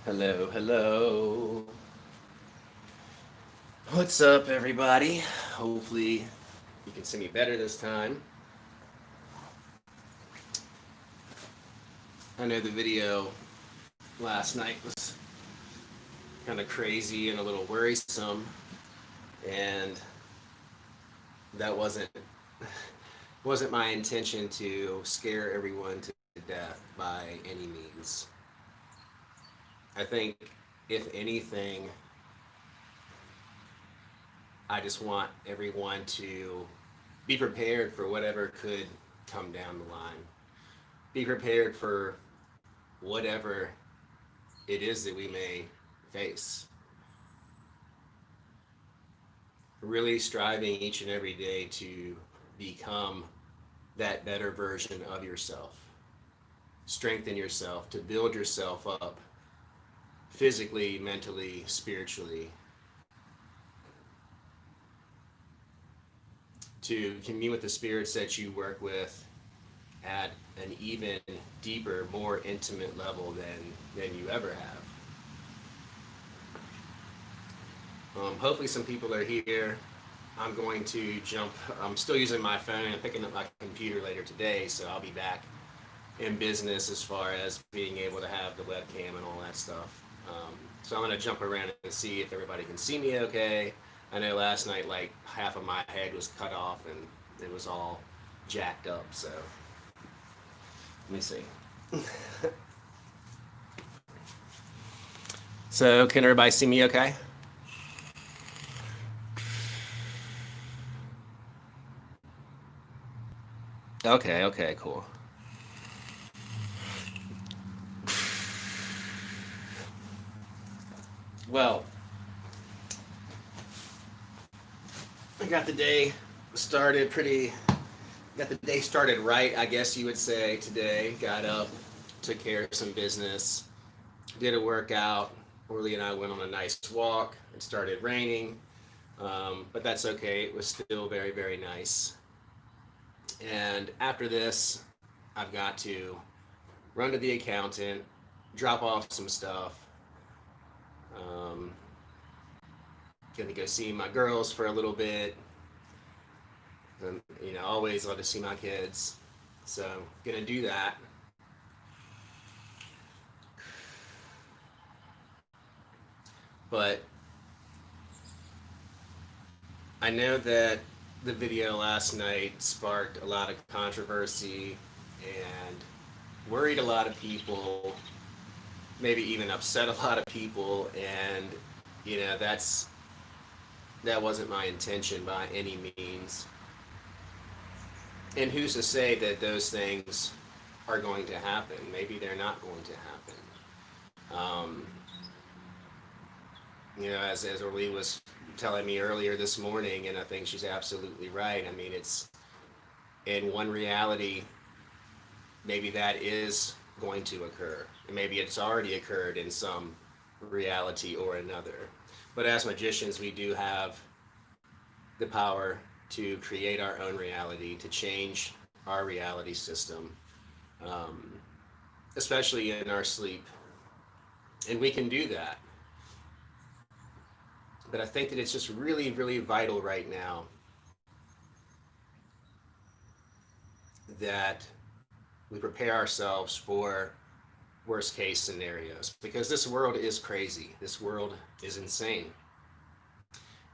Hello, hello. What's up, everybody? Hopefully, you can see me better this time. I know the video last night was kind of crazy and a little worrisome, and that wasn't my intention to scare everyone to death by any means. I think, if anything, I just want everyone to be prepared for whatever could come down the line. Be prepared for whatever it is that we may face. Really striving each and every day to become that better version of yourself. Strengthen yourself, to build yourself up physically, mentally, spiritually, to commune with the spirits that you work with at an even deeper, more intimate level than you ever have. Hopefully some people are here. I'm going to jump. I'm still using my phone and picking up my computer later today, so I'll be back in business as far as being able to have the webcam and all that stuff. So I'm going to jump around and see if everybody can see me okay. I know last night, like, half of my head was cut off and it was all jacked up, so let me see. So can everybody see me okay? Okay, cool. Well, I got the day started right, I guess you would say, today. Got up, took care of some business, did a workout. Orly and I went on a nice walk. It started raining, but that's okay. It was still very, very nice. And after this, I've got to run to the accountant, drop off some stuff. Um, Gonna go see my girls for a little bit. And, always love to see my kids. So, gonna do that. But I know that the video last night sparked a lot of controversy and worried a lot of people, maybe even upset a lot of people, and that wasn't my intention by any means. And who's to say that those things are going to happen? Maybe they're not going to happen. As Orly was telling me earlier this morning, and I think she's absolutely right. I mean, it's in one reality, maybe that is going to occur. And maybe it's already occurred in some reality or another. But as magicians, we do have the power to create our own reality, to change our reality system, um, especially in our sleep. And we can do that. But I think that it's just really, really vital right now that we prepare ourselves for worst case scenarios, because this world is crazy. This world is insane.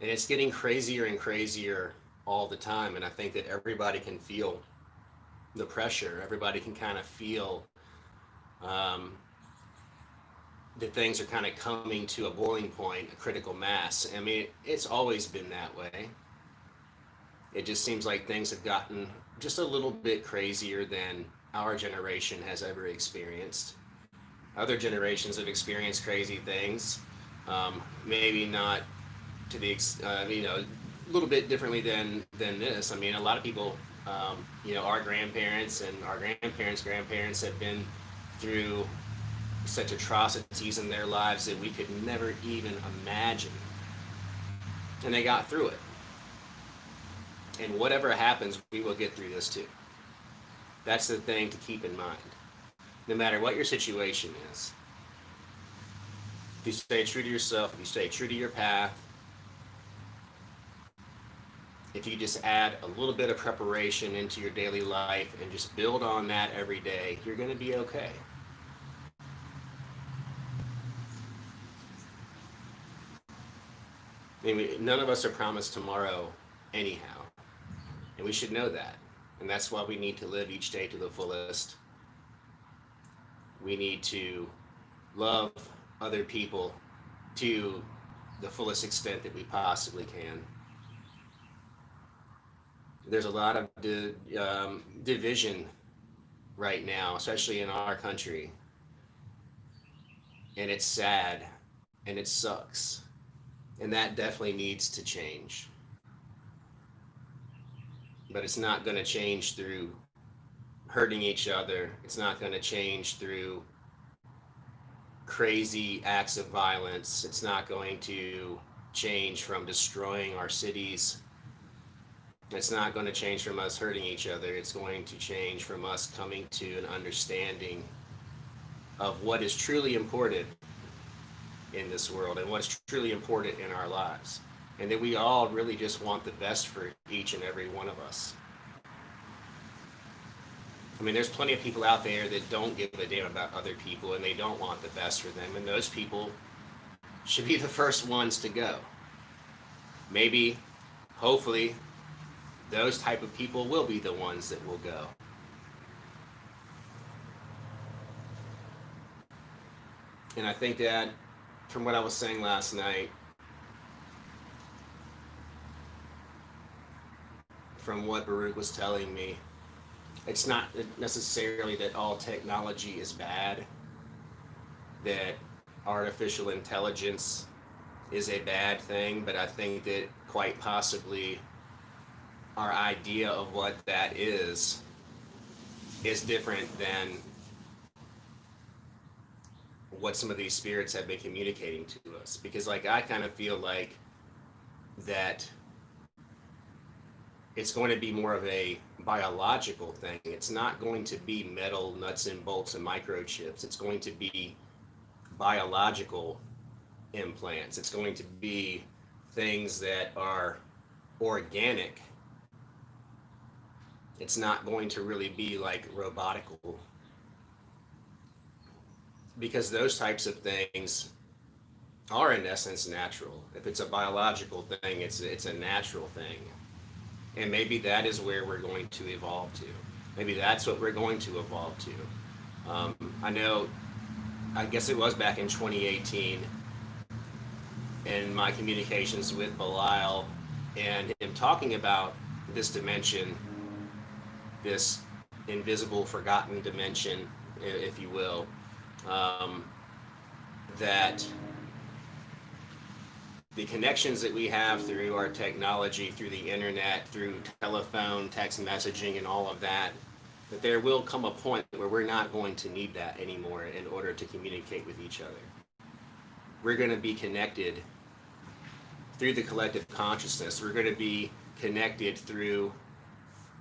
And it's getting crazier and crazier all the time. And I think that everybody can feel the pressure. Everybody can kind of feel that things are kind of coming to a boiling point, a critical mass. I mean, it's always been that way. It just seems like things have gotten just a little bit crazier than our generation has ever experienced. Other generations have experienced crazy things, maybe not to the a little bit differently than this. I mean, a lot of people, our grandparents and our grandparents have been through such atrocities in their lives that we could never even imagine, and they got through it. And whatever happens, we will get through this too. That's the thing to keep in mind. No matter what your situation is, If you stay true to yourself, if you stay true to your path, if you just add a little bit of preparation into your daily life and just build on that every day, you're going to be okay. I mean, none of us are promised tomorrow anyhow, and we should know that. And that's why we need to live each day to the fullest. We need to love other people to the fullest extent that we possibly can. There's a lot of division right now, especially in our country, and it's sad and it sucks, and that definitely needs to change. But it's not going to change through hurting each other. It's not going to change through crazy acts of violence. It's not going to change from destroying our cities. It's not going to change from us hurting each other. It's going to change from us coming to an understanding of what is truly important in this world and what's truly important in our lives. And that we all really just want the best for each and every one of us. I mean, there's plenty of people out there that don't give a damn about other people and they don't want the best for them. And those people should be the first ones to go. Maybe, hopefully, those type of people will be the ones that will go. And I think that from what I was saying last night, from what Baruuk was telling me, it's not necessarily that all technology is bad, that artificial intelligence is a bad thing, but I think that quite possibly our idea of what that is different than what some of these spirits have been communicating to us. Because like I kind of feel like that it's going to be more of a biological thing. It's not going to be metal nuts and bolts and microchips. It's going to be biological implants. It's going to be things that are organic. It's not going to really be like robotical, because those types of things are in essence natural. If it's a biological thing, it's a natural thing. And maybe that is where we're going to evolve to. Maybe that's what we're going to evolve to. I know, I guess it was back in 2018, in my communications with Belial and him talking about this dimension, this invisible, forgotten dimension, if you will, that the connections that we have through our technology, through the internet, through telephone, text messaging, and all of that, that there will come a point where we're not going to need that anymore in order to communicate with each other. We're going to be connected through the collective consciousness. We're going to be connected through,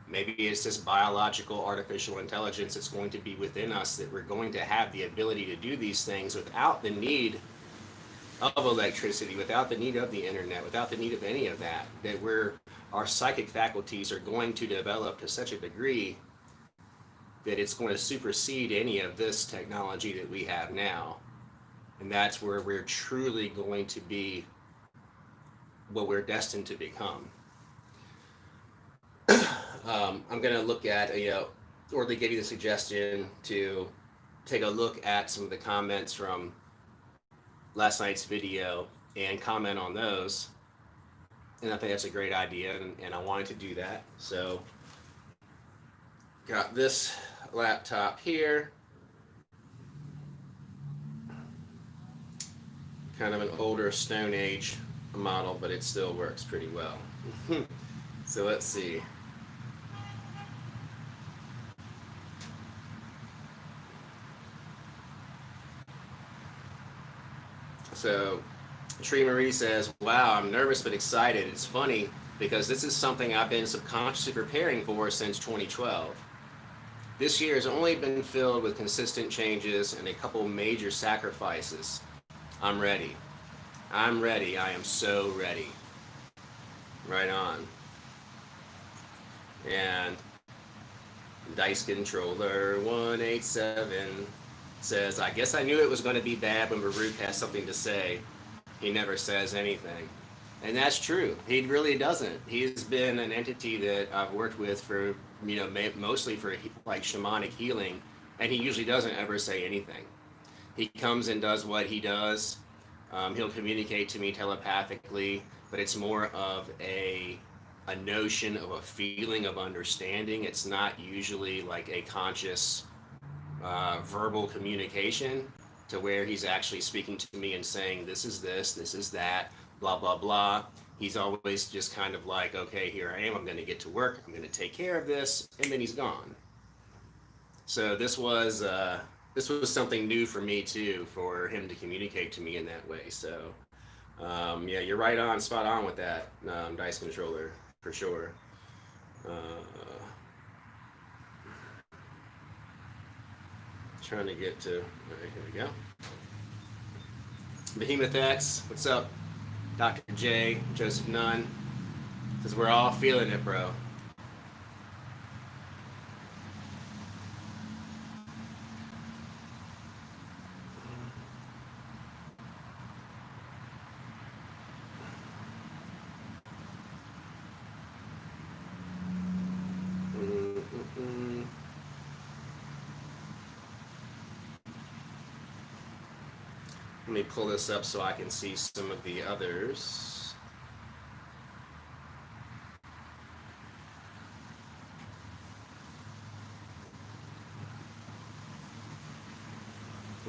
maybe it's this biological artificial intelligence that's going to be within us, that we're going to have the ability to do these things without the need of electricity, without the need of the internet, without the need of any of that, that our psychic faculties are going to develop to such a degree that it's going to supersede any of this technology that we have now. And that's where we're truly going to be what we're destined to become. I'm going to look at, or they gave you the suggestion to take a look at some of the comments from last night's video and comment on those. And I think that's a great idea, and I wanted to do that. So, got this laptop here. Kind of an older Stone Age model, but it still works pretty well. So let's see. So Tree Marie says, wow, I'm nervous but excited. It's funny because this is something I've been subconsciously preparing for since 2012. This year has only been filled with consistent changes and a couple major sacrifices. I'm ready. I'm ready. I am so ready. Right on. And Dice Controller 187 says, I guess I knew it was going to be bad when Baruuk has something to say. He never says anything. And that's true. He really doesn't. He's been an entity that I've worked with for, mostly for like shamanic healing, and he usually doesn't ever say anything. He comes and does what he does. He'll communicate to me telepathically, but it's more of a notion of a feeling of understanding. It's not usually like a conscious verbal communication to where he's actually speaking to me and saying, this is that, blah, blah, blah. He's always just kind of like, okay, here I am. I'm going to get to work. I'm going to take care of this. And then he's gone. So this was something new for me too, for him to communicate to me in that way. So yeah, you're right on, spot on with that, Dice Controller, for sure. Trying to get to, right, here we go. Behemoth X, what's up? Dr. J, Joseph Nunn, says we're all feeling it, bro. Let me pull this up so I can see some of the others.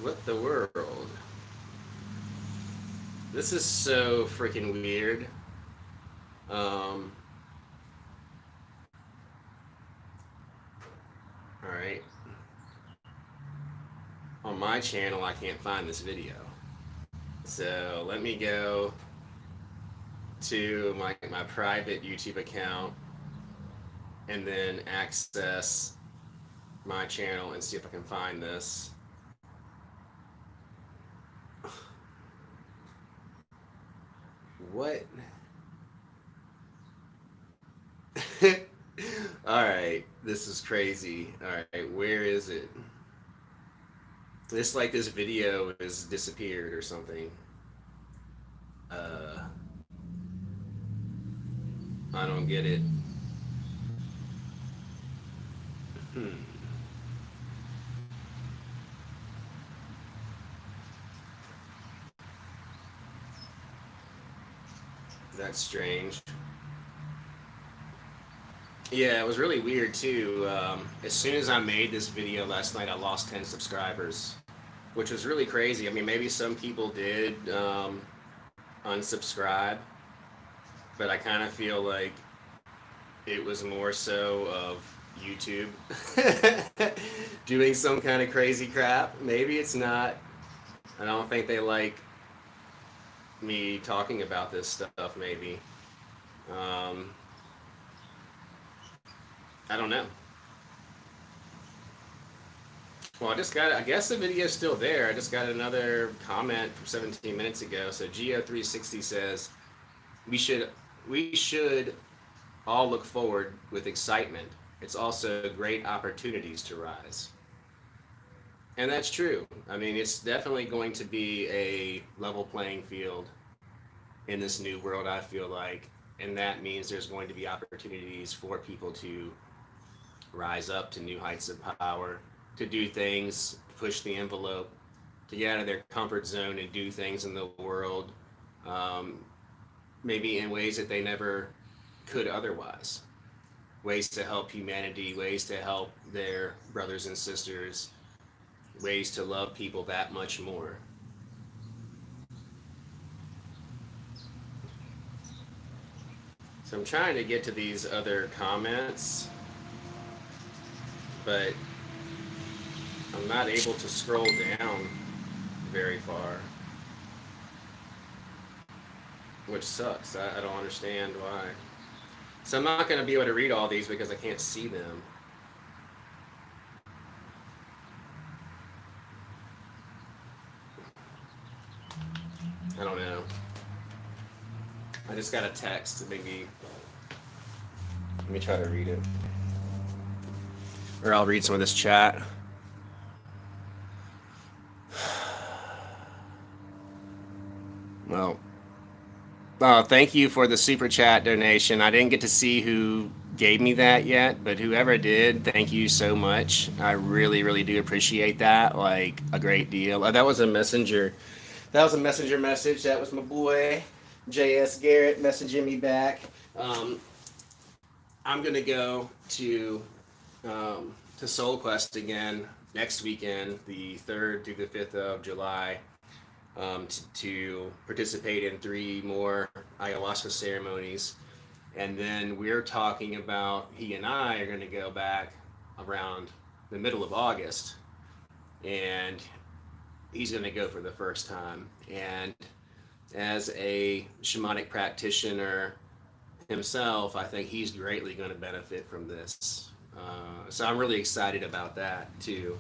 What the world? This is so freaking weird. Alright. On my channel, I can't find this video. So let me go to my private YouTube account and then access my channel and see if I can find this. What? All right, this is crazy. All right, where is it? This like this video has disappeared or something. I don't get it. That's strange. Yeah, it was really weird too. As soon as I made this video last night, I lost 10 subscribers, which was really crazy. I mean, maybe some people did unsubscribe, but I kind of feel like it was more so of YouTube doing some kind of crazy crap. Maybe it's not. I don't think they like me talking about this stuff, maybe. I don't know. Well, I guess the video's still there. I just got another comment from 17 minutes ago. So Geo360 says, we should all look forward with excitement. It's also great opportunities to rise. And that's true. I mean, it's definitely going to be a level playing field in this new world, I feel like. And that means there's going to be opportunities for people to rise up to new heights of power, to do things, push the envelope, to get out of their comfort zone and do things in the world, maybe in ways that they never could otherwise. Ways to help humanity, ways to help their brothers and sisters, ways to love people that much more. So I'm trying to get to these other comments, but I'm not able to scroll down very far, which sucks. I don't understand why. So I'm not going to be able to read all these because I can't see them. I don't know. I just got a text. Maybe. Let me try to read it. Or I'll read some of this chat. Well, thank you for the super chat donation. I didn't get to see who gave me that yet, but whoever did, thank you so much. I really, really do appreciate that, like a great deal. That was a messenger. That was a messenger message. That was my boy, J.S. Garrett, messaging me back. I'm gonna go to Soul Quest again next weekend, the 3rd through the 5th of July. To participate in 3 more ayahuasca ceremonies. And then we're talking about, he and I are going to go back around the middle of August. And he's going to go for the first time. And as a shamanic practitioner himself, I think he's greatly going to benefit from this. So I'm really excited about that too.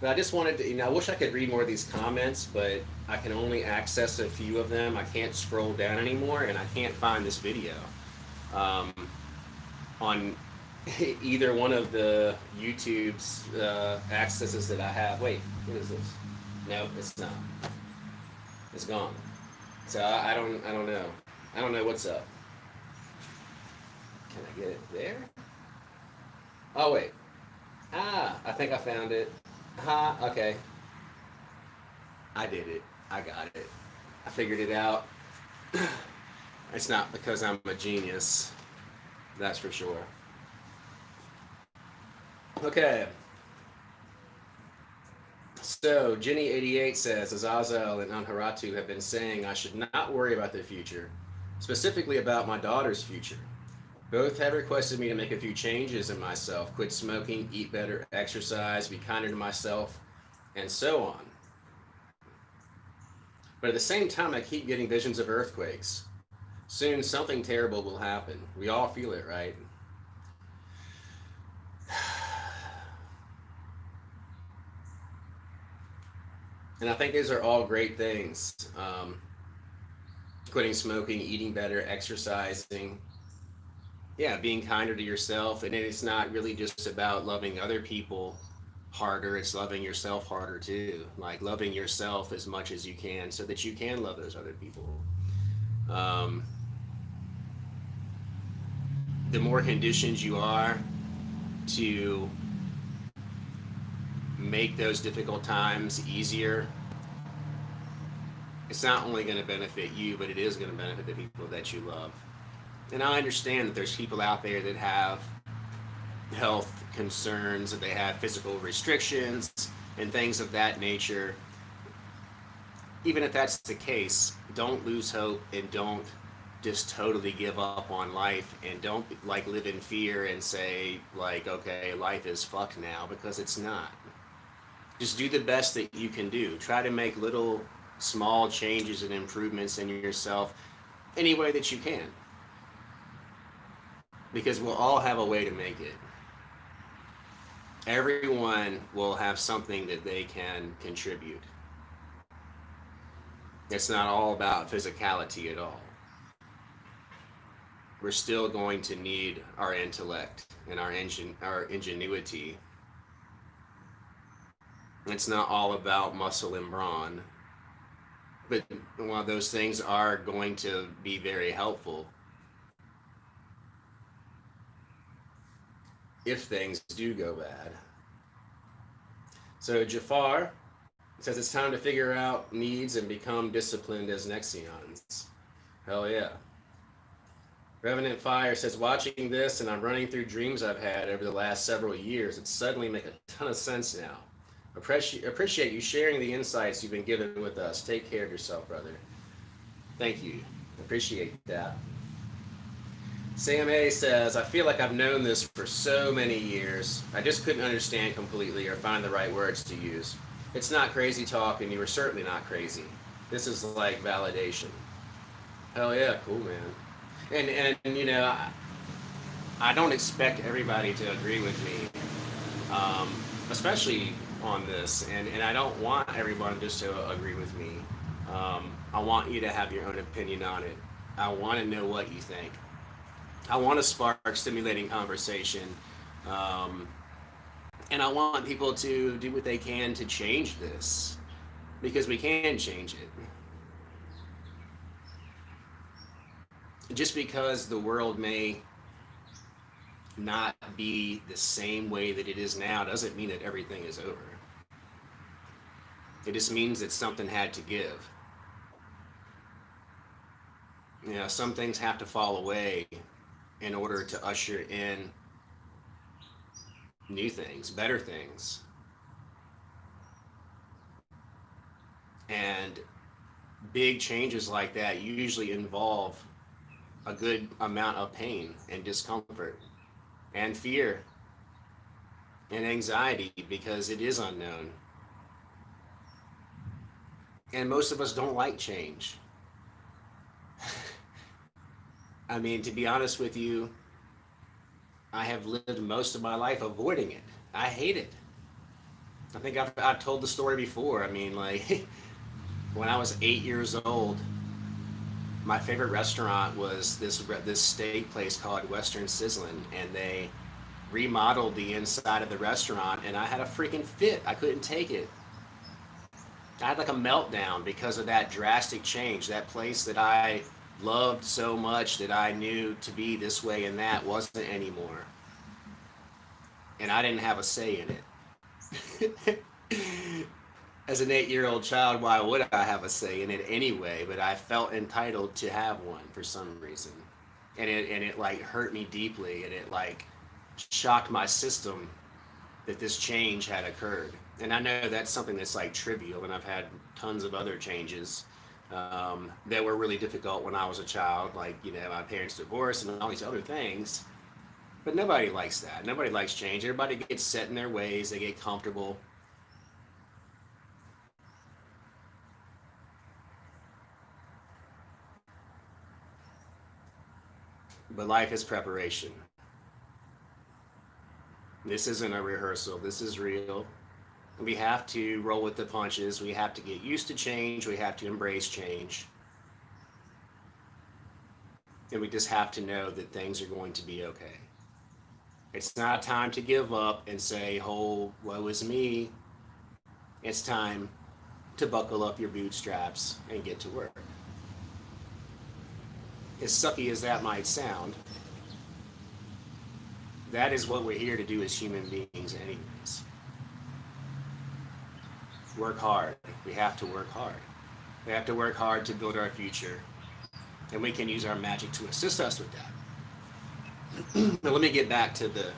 But I just wanted to, I wish I could read more of these comments, but I can only access a few of them. I can't scroll down anymore, and I can't find this video on either one of the YouTube's accesses that I have. Wait, what is this? No, it's not. It's gone. So I don't know. I don't know what's up. Can I get it there? Oh wait. I think I found it. Okay. I did it. I got it. I figured it out. It's not because I'm a genius. That's for sure. Okay. So, Jenny88 says, Azazel and Anharatu have been saying I should not worry about the future, specifically about my daughter's future. Both have requested me to make a few changes in myself, quit smoking, eat better, exercise, be kinder to myself, and so on. But at the same time, I keep getting visions of earthquakes. Soon something terrible will happen. We all feel it, right? And I think these are all great things. Quitting smoking, eating better, exercising. Yeah, being kinder to yourself. And it's not really just about loving other people harder. It's loving yourself harder too. Like loving yourself as much as you can so that you can love those other people. The more conditioned you are to make those difficult times easier, it's not only going to benefit you, but it is going to benefit the people that you love. And I understand that there's people out there that have health concerns, that they have physical restrictions and things of that nature. Even if that's the case, don't lose hope and don't just totally give up on life, and don't like live in fear and say like, okay, life is fucked now, because it's not. Just do the best that you can do. Try to make little small changes and improvements in yourself any way that you can. Because we'll all have a way to make it. Everyone will have something that they can contribute. It's not all about physicality at all. We're still going to need our intellect and our ingenuity. It's not all about muscle and brawn. But while those things are going to be very helpful, if things do go bad. So Jafar says it's time to figure out needs and become disciplined as Nexions. Hell yeah. Revenant Fire says, watching this and I'm running through dreams I've had over the last several years, it suddenly make a ton of sense now. Appreciate you sharing the insights you've been given with us. Take care of yourself, brother. Thank you. Appreciate that. Sam A says, I feel like I've known this for so many years. I just couldn't understand completely or find the right words to use. It's not crazy talk, and you were certainly not crazy. This is like validation. Hell yeah, cool, man. And you know, I don't expect everybody to agree with me, especially on this. And I don't want everyone just to agree with me. I want you to have your own opinion on it. I want to know what you think. I want to spark stimulating conversation. Um, and I want people to do what they can to change this because we can change it. Just because the world may not be the same way that it is now doesn't mean that everything is over. It just means that something had to give. You know, some things have to fall away in order to usher in new things, better things. And big changes like that usually involve a good amount of pain and discomfort and fear and anxiety because it is unknown. And most of us don't like change. I mean, to be honest with you, I have lived most of my life avoiding it. I hate it. I think I've told the story before. I mean, like, when I was 8 years old, my favorite restaurant was this steak place called Western Sizzlin', and they remodeled the inside of the restaurant, and I had a freaking fit. I couldn't take it. I had like a meltdown because of that drastic change. That place that I loved so much that I knew to be this way and that wasn't anymore. And I didn't have a say in it. As an 8-year-old child, why would I have a say in it anyway? But I felt entitled to have one for some reason. And it like hurt me deeply, and it like shocked my system that this change had occurred. And I know that's something that's like trivial, and I've had tons of other changes that were really difficult when I was a child, like, you know, my parents' divorce and all these other things. But nobody likes that. Nobody likes change. Everybody gets set in their ways, they get comfortable. But life is preparation. This isn't a rehearsal, this is real. We have to roll with the punches. We have to get used to change. We have to embrace change. And we just have to know that things are going to be okay. It's not time to give up and say, oh, woe is me. It's time to buckle up your bootstraps and get to work. As sucky as that might sound, that is what we're here to do as human beings, anyways. Work hard. We have to work hard. We have to work hard to build our future. And we can use our magic to assist us with that. But let me get back to the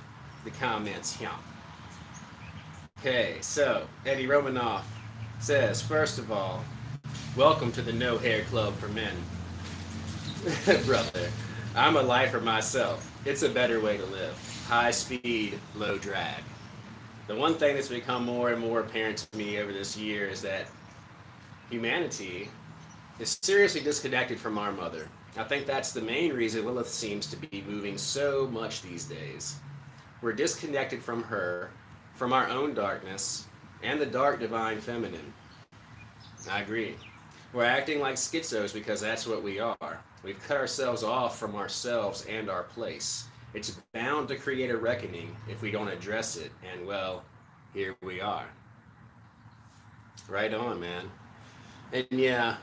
comments here. Okay, so Eddie Romanoff says, first of all, welcome to the No Hair Club for Men. Brother, I'm a lifer myself. It's a better way to live. High speed, low drag. The one thing that's become more and more apparent to me over this year is that humanity is seriously disconnected from our mother. I think that's the main reason Lilith seems to be moving so much these days. We're disconnected from her, from our own darkness, and the dark divine feminine. I agree. We're acting like schizos because that's what we are. We've cut ourselves off from ourselves and our place. It's bound to create a reckoning if we don't address it, and well, here we are. Right on, man. And yeah,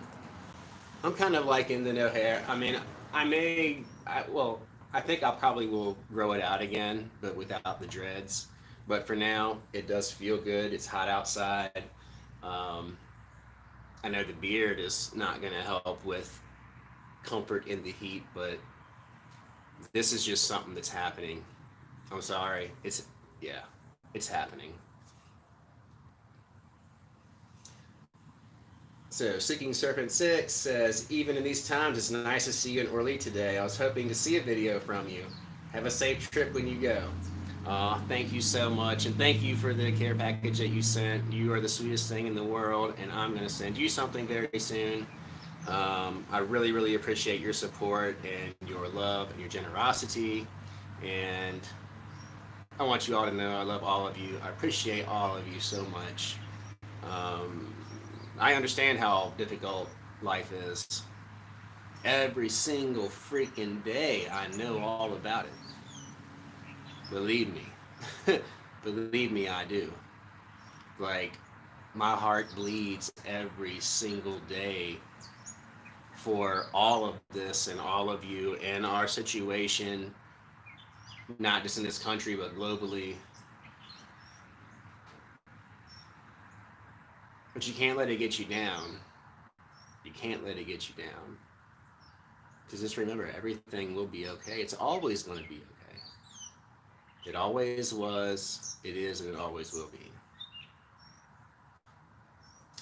I'm kind of like in the no hair. I mean, I think I probably will grow it out again, but without the dreads. But for now, it does feel good. It's hot outside. Um, I know the beard is not going to help with comfort in the heat, but this is just something that's happening. I'm sorry. Yeah, it's happening. So, Seeking Serpent 6 says, even in these times, it's nice to see you in Orly today. I was hoping to see a video from you. Have a safe trip when you go. Thank you so much, and thank you for the care package that you sent. You are the sweetest thing in the world, and I'm going to send you something very soon. I really, really appreciate your support and your love and your generosity, and I want you all to know I love all of you. I appreciate all of you so much. I understand how difficult life is. Every single freaking day, I know all about it. Believe me. Believe me, I do. Like, my heart bleeds every single day for all of this and all of you and our situation, not just in this country, but globally. But you can't let it get you down. You can't let it get you down. Because just remember, everything will be okay. It's always going to be okay. It always was, it is, and it always will be.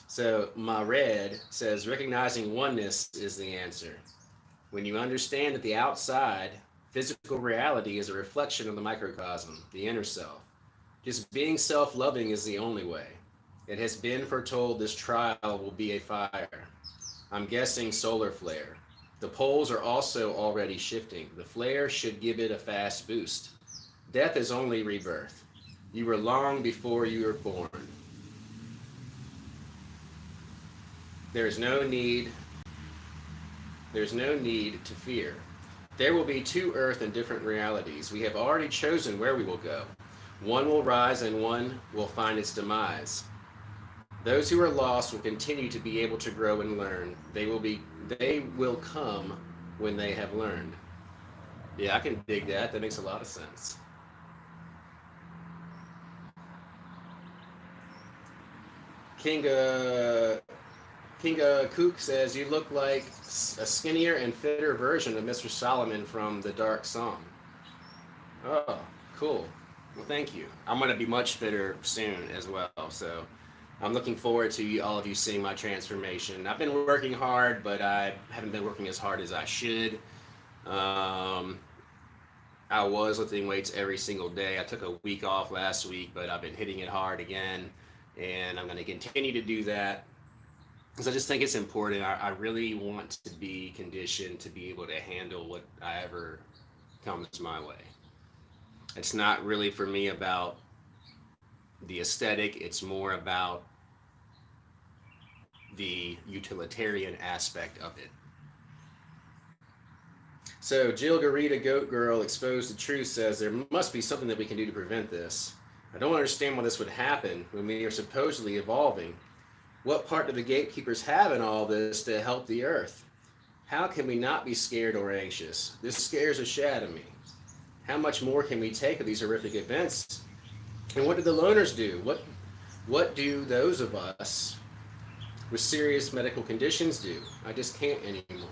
So, my red says recognizing oneness is the answer. When you understand that the outside physical reality is a reflection of the microcosm, the inner self, just being self loving is the only way. It has been foretold this trial will be a fire. I'm guessing solar flare. The poles are also already shifting. The flare should give it a fast boost. Death is only rebirth. You were long before you were born. There's no need There's no need to fear. There will be two Earth in different realities. We have already chosen where we will go. One will rise and one will find its demise. Those who are lost will continue to be able to grow and learn. They will come when they have learned. Yeah, I can dig that. That makes a lot of sense. Kinga Kook says, you look like a skinnier and fitter version of Mr. Solomon from The Dark Song. Oh, cool. Well, thank you. I'm going to be much fitter soon as well. So I'm looking forward to all of you seeing my transformation. I've been working hard, but I haven't been working as hard as I should. I was lifting weights every single day. I took a week off last week, but I've been hitting it hard again. And I'm going to continue to do that because I just think it's important. I really want to be conditioned to be able to handle whatever comes my way. It's not really for me about the aesthetic. It's more about the utilitarian aspect of it. So Jill Garita Goat Girl Exposed to Truth says there must be something that we can do to prevent this. I don't understand why this would happen when we are supposedly evolving. What part do the gatekeepers have in all this to help the earth? How can we not be scared or anxious? This scares the shit out of me. How much more can we take of these horrific events? And what do the loners do? What do those of us with serious medical conditions do? I just can't anymore.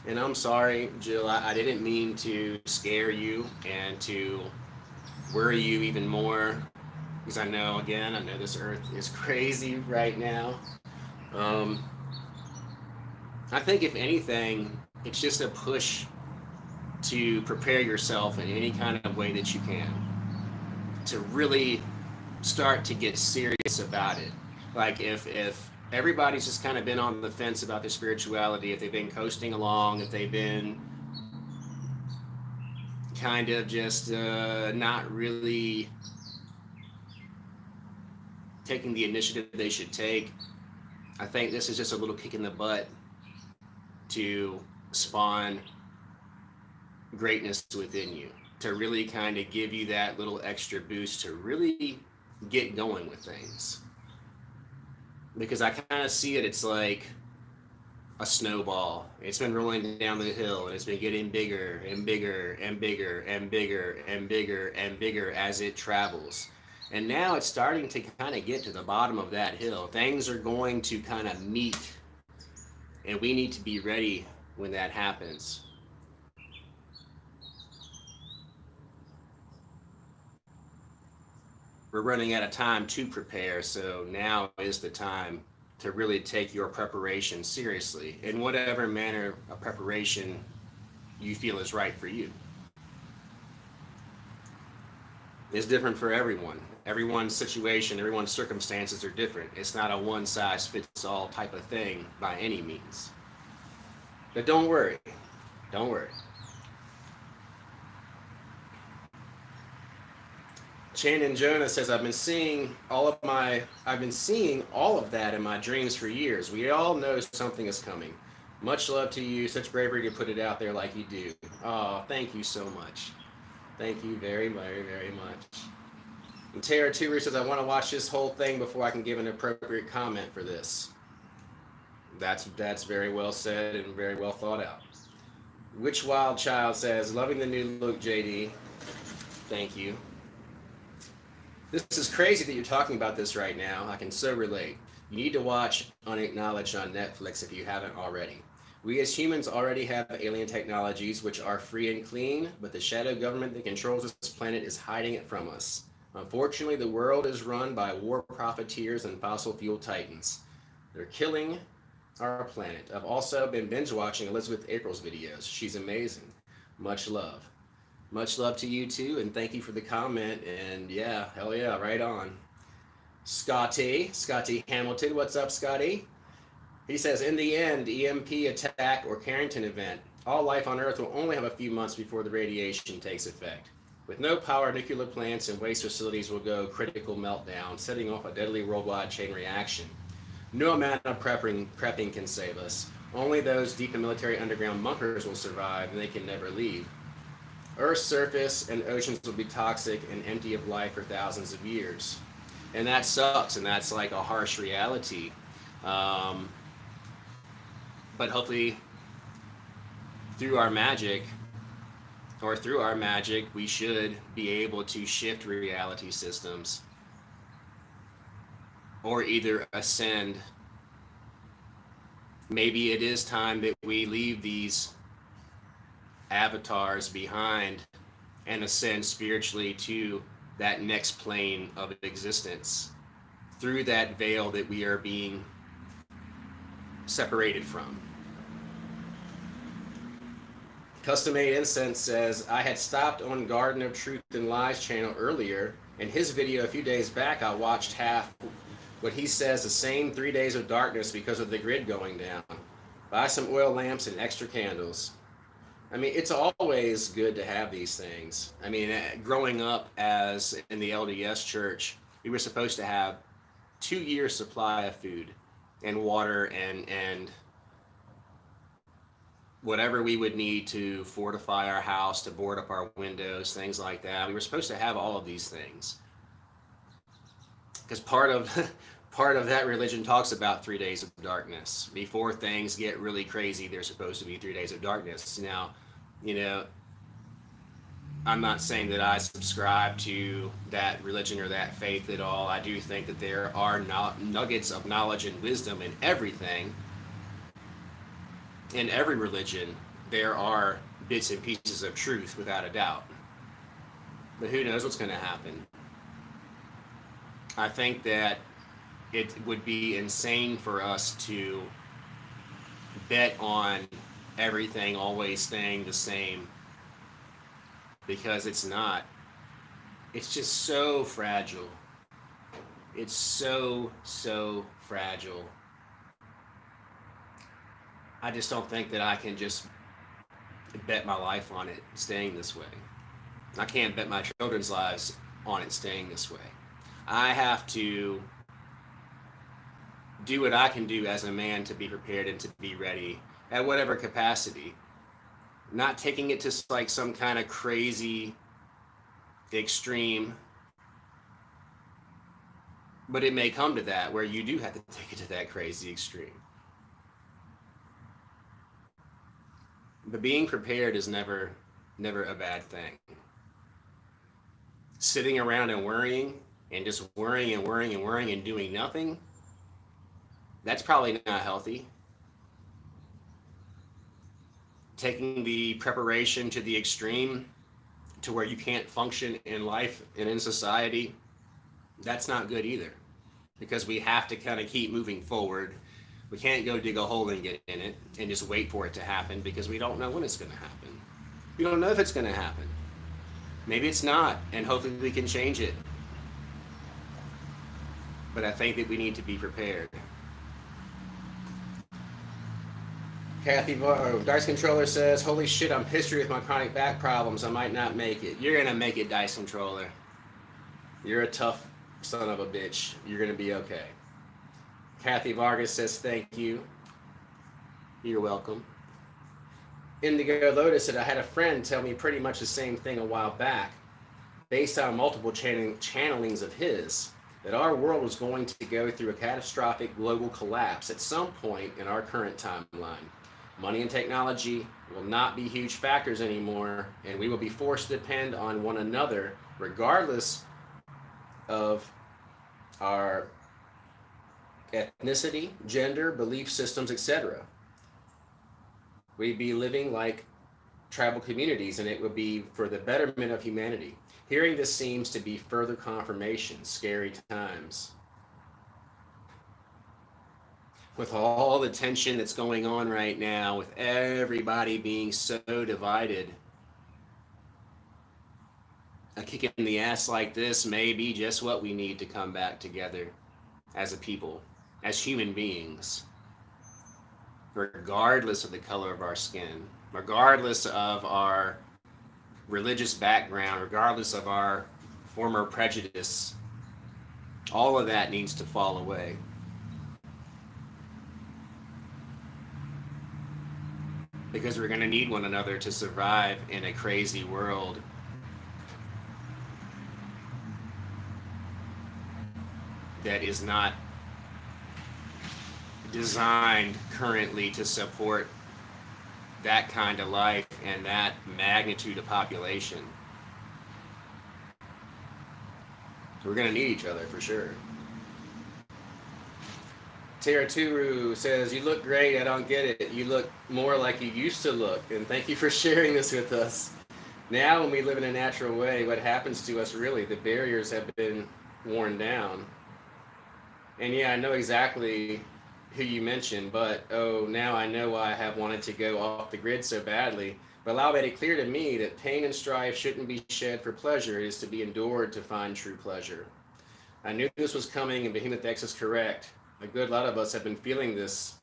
And I'm sorry, Jill, I didn't mean to scare you and to worry you even more, because I know this earth is crazy right now. I think if anything, it's just a push to prepare yourself in any kind of way that you can to really start to get serious about it. Like if everybody's just kind of been on the fence about their spirituality, if they've been coasting along, if they've been kind of just not really taking the initiative they should take, I think this is just a little kick in the butt to spawn greatness within you, to really kind of give you that little extra boost to really get going with things. Because I kind of see it's like a snowball. It's been rolling down the hill and it's been getting bigger and bigger and bigger and bigger and bigger and bigger as it travels. And now it's starting to kind of get to the bottom of that hill. Things are going to kind of meet, and we need to be ready when that happens. We're running out of time to prepare, so now is the time to really take your preparation seriously in whatever manner of preparation you feel is right for you. It's different for everyone. Everyone's situation, everyone's circumstances are different. It's not a one-size-fits-all type of thing by any means. But don't worry. Don't worry. Shannon Jonah says, I've been seeing all of that in my dreams for years. We all know something is coming. Much love to you. Such bravery to put it out there like you do. Oh, thank you so much. Thank you very, very, very much. And Tara Tuber says, I want to watch this whole thing before I can give an appropriate comment for this. That's very well said and very well thought out. Which Wild Child says, loving the new look, JD. Thank you. This is crazy that you're talking about this right now. I can so relate. You need to watch Unacknowledged on Netflix if you haven't already. We as humans already have alien technologies which are free and clean, but the shadow government that controls this planet is hiding it from us. Unfortunately, the world is run by war profiteers and fossil fuel titans. They're killing our planet. I've also been binge watching Elizabeth April's videos. She's amazing. Much love. Much love to you too, and thank you for the comment. And yeah, hell yeah, right on. Scotty Hamilton, what's up, Scotty? He says, in the end, EMP attack or Carrington event, all life on Earth will only have a few months before the radiation takes effect. With no power, nuclear plants and waste facilities will go critical meltdown, setting off a deadly worldwide chain reaction. No amount of prepping can save us. Only those deep in military underground bunkers will survive, and they can never leave. Earth's surface and oceans will be toxic and empty of life for thousands of years. And that sucks, and that's like a harsh reality. But hopefully through our magic, we should be able to shift reality systems or either ascend. Maybe it is time that we leave these avatars behind and ascend spiritually to that next plane of existence through that veil that we are being separated from. Custom Made Incense says, I had stopped on Garden of Truth and Lies channel earlier. In his video a few days back, I watched half what he says the same 3 days of darkness because of the grid going down. Buy some oil lamps and extra candles. I mean, it's always good to have these things. I mean, growing up as in the LDS church, we were supposed to have 2 years supply of food and water and whatever we would need to fortify our house, to board up our windows, things like that. We were supposed to have all of these things. Because part of that religion talks about 3 days of darkness. Before things get really crazy, there's supposed to be 3 days of darkness. Now, you know, I'm not saying that I subscribe to that religion or that faith at all. I do think that there are nuggets of knowledge and wisdom in everything. In every religion, there are bits and pieces of truth, without a doubt. But who knows what's going to happen? I think that it would be insane for us to bet on everything always staying the same, because it's not. It's just so fragile. It's so fragile. I just don't think that I can just bet my life on it staying this way. I can't bet my children's lives on it staying this way. I have to do what I can do as a man to be prepared and to be ready at whatever capacity. Not taking it to like some kind of crazy extreme, but it may come to that where you do have to take it to that crazy extreme. But being prepared is never a bad thing. Sitting around and worrying and just worrying and doing nothing, that's probably not healthy. Taking the preparation to the extreme to where you can't function in life and in society, that's not good either, because we have to kind of keep moving forward. We can't go dig a hole and get in it and just wait for it to happen, because we don't know when it's going to happen. We don't know if it's going to happen. Maybe it's not, and hopefully we can change it. But I think that we need to be prepared. Kathy Dice Controller says, holy shit, I'm pissed with my chronic back problems. I might not make it. You're going to make it, Dice Controller. You're a tough son of a bitch. You're going to be okay. Kathy Vargas says thank you. You're welcome. Indigo Lotus said, I had a friend tell me pretty much the same thing a while back, based on multiple channelings of his, that our world was going to go through a catastrophic global collapse at some point in our current timeline. Money and technology will not be huge factors anymore, and we will be forced to depend on one another regardless of our ethnicity, gender, belief systems, etc. We'd be living like tribal communities, and it would be for the betterment of humanity. Hearing this seems to be further confirmation. Scary times. With all the tension that's going on right now, with everybody being so divided, a kick in the ass like this may be just what we need to come back together as a people, as human beings, regardless of the color of our skin, regardless of our religious background, regardless of our former prejudice. All of that needs to fall away. Because we're going to need one another to survive in a crazy world. That is not designed currently to support that kind of life and that magnitude of population. We're going to need each other for sure. Teraturu says, you look great. I don't get it. You look more like you used to look. And thank you for sharing this with us. Now, when we live in a natural way, what happens to us really? The barriers have been worn down. And yeah, I know exactly who you mentioned, but now I know why I have wanted to go off the grid so badly. But Allah made it clear to me that pain and strife shouldn't be shed for pleasure. It is to be endured to find true pleasure. I knew this was coming, and Behemoth X is correct. A good lot of us have been feeling this.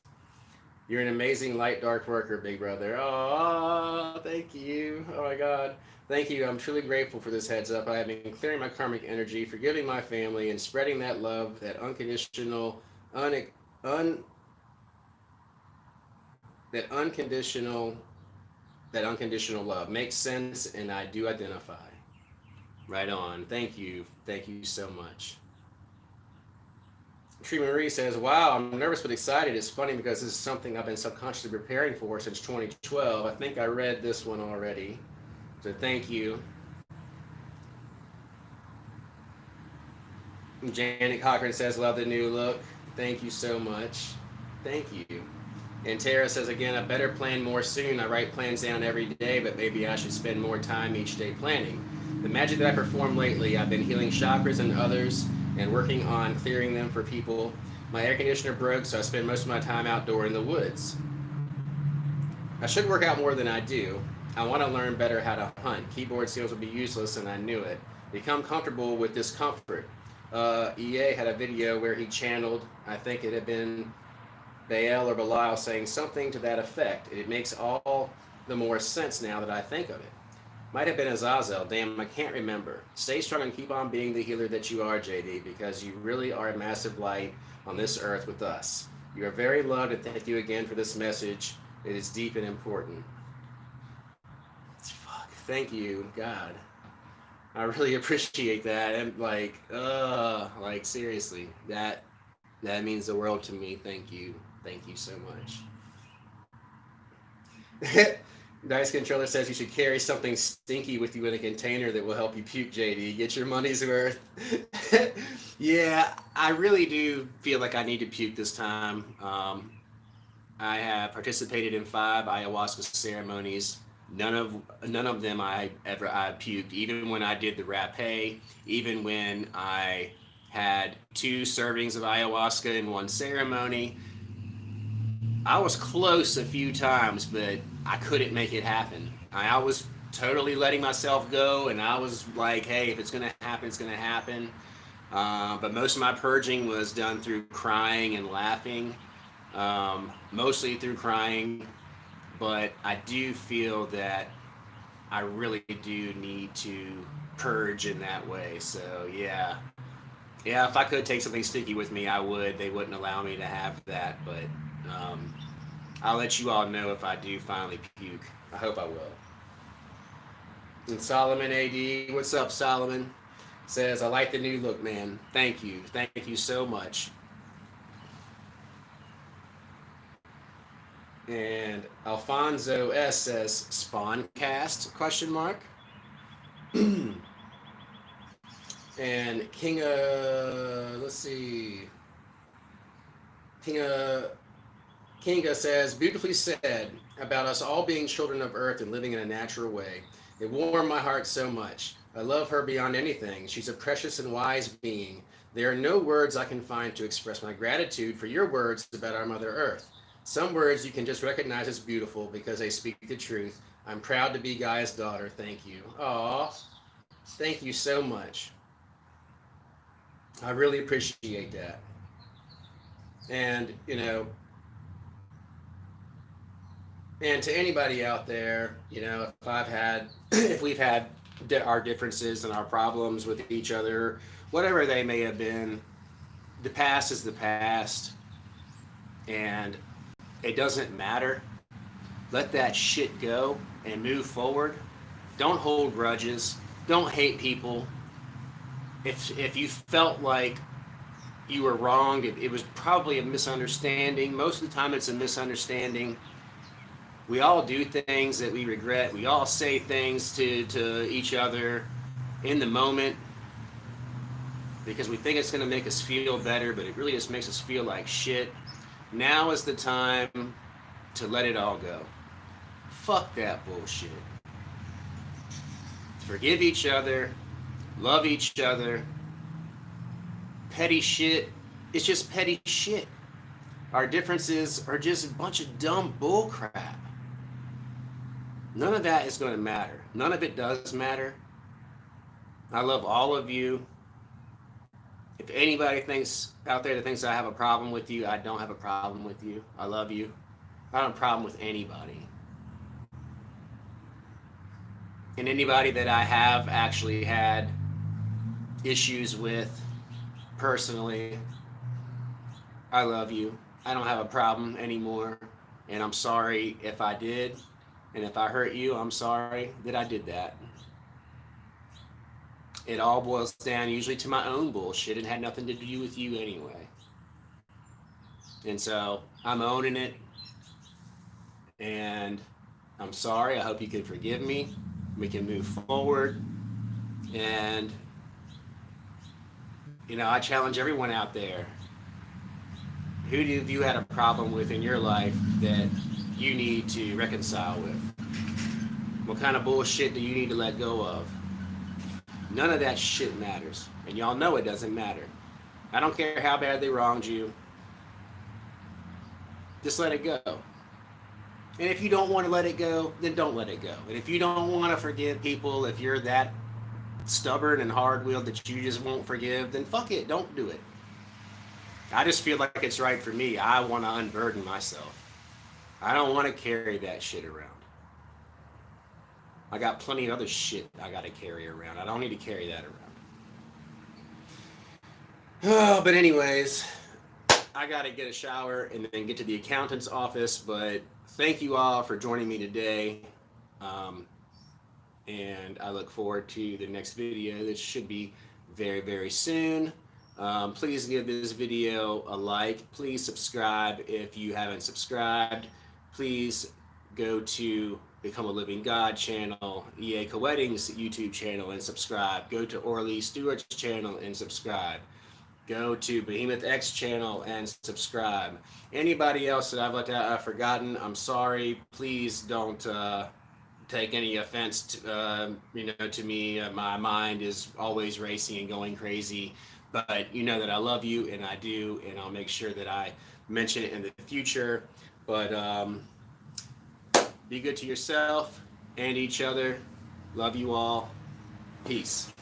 You're an amazing light dark worker, big brother. Oh, thank you. Oh my God. Thank you. I'm truly grateful for this heads up. I have been clearing my karmic energy, forgiving my family, and spreading that love, that unconditional, that unconditional love. Makes sense, and I do identify. Right on. Thank you. Thank you so much. Tree Marie says, wow, I'm nervous but excited. It's funny because this is something I've been subconsciously preparing for since 2012. I think I read this one already. So thank you. Janet Cochran says, love the new look. Thank you so much. Thank you. And Tara says, again, I better plan more soon. I write plans down every day, but maybe I should spend more time each day planning. The magic that I performed lately, I've been healing chakras and others and working on clearing them for people. My air conditioner broke, so I spend most of my time outdoor in the woods. I should work out more than I do. I want to learn better how to hunt. Keyboard skills would be useless, and I knew it. Become comfortable with discomfort. EA had a video where he channeled, I think it had been Baal or Belial, saying something to that effect. It makes all the more sense now that I think of it. Might have been Azazel. Damn, I can't remember. Stay strong and keep on being the healer that you are, JD, because you really are a massive light on this earth with us. You are very loved, and thank you again for this message. It is deep and important. Fuck. Thank you, God. I really appreciate that. And like seriously, that means the world to me. Thank you. Thank you so much. Dice Controller says you should carry something stinky with you in a container that will help you puke, JD. Get your money's worth. Yeah, I really do feel like I need to puke this time. I have participated in 5 ayahuasca ceremonies. None of them I puked. Even when I did the rapé, even when I had 2 servings of ayahuasca in one ceremony. I was close a few times, but I couldn't make it happen. I was totally letting myself go, and I was like, hey, if it's going to happen, it's going to happen. But most of my purging was done through crying and laughing, mostly through crying. But I do feel that I really do need to purge in that way. So yeah. Yeah, if I could take something sticky with me, I would. They wouldn't allow me to have that, but I'll let you all know if I do finally puke. I hope I will. And Solomon AD, what's up, Solomon? Says, I like the new look, man. Thank you. Thank you so much. And Alfonso S says, Spawncast, question mark. And let's see. Kinga says, beautifully said about us all being children of Earth and living in a natural way. It warmed my heart so much. I love her beyond anything. She's a precious and wise being. There are no words I can find to express my gratitude for your words about our Mother Earth. Some words you can just recognize as beautiful because they speak the truth. I'm proud to be Gaia's daughter. Thank you. Aw, thank you so much. I really appreciate that. And, and to anybody out there, if we've had our differences and our problems with each other, whatever they may have been, the past is the past, and it doesn't matter. Let that shit go and move forward. Don't hold grudges. Don't hate people. If you felt like you were wronged, it was probably a misunderstanding. Most of the time, it's a misunderstanding. We all do things that we regret. We all say things to each other in the moment because we think it's going to make us feel better, but it really just makes us feel like shit. Now is the time to let it all go. Fuck that bullshit. Forgive each other. Love each other. Petty shit. It's just petty shit. Our differences are just a bunch of dumb bullcrap. None of that is going to matter. None of it does matter. I love all of you. If anybody out there that thinks I have a problem with you, I don't have a problem with you. I love you. I don't have a problem with anybody. And anybody that I have actually had issues with personally, I love you. I don't have a problem anymore. And I'm sorry if I did. And if I hurt you, I'm sorry that I did that. It all boils down usually to my own bullshit. It had nothing to do with you anyway. And so I'm owning it. And I'm sorry. I hope you can forgive me. We can move forward. And, I challenge everyone out there. Who have you had a problem with in your life that you need to reconcile with? What kind of bullshit do you need to let go of? None of that shit matters. And y'all know it doesn't matter. I don't care how bad they wronged you. Just let it go. And if you don't want to let it go, then don't let it go. And if you don't want to forgive people, if you're that stubborn and hard-willed that you just won't forgive, then fuck it, don't do it. I just feel like it's right for me. I want to unburden myself. I don't want to carry that shit around. I got plenty of other shit I got to carry around. I don't need to carry that around. Oh, but anyways, I got to get a shower and then get to the accountant's office. But thank you all for joining me today. And I look forward to the next video. This should be very, very soon. Please give this video a like. Please subscribe if you haven't subscribed. Please go to Become a Living God channel, EA Cowedding's YouTube channel, and subscribe. Go to Orly Stewart's channel and subscribe. Go to Behemoth X channel and subscribe. Anybody else that I've left out, I've forgotten, I'm sorry. Please don't take any offense to me. My mind is always racing and going crazy. But you know that I love you, and I do, and I'll make sure that I mention it in the future. But be good to yourself and each other. Love you all. Peace.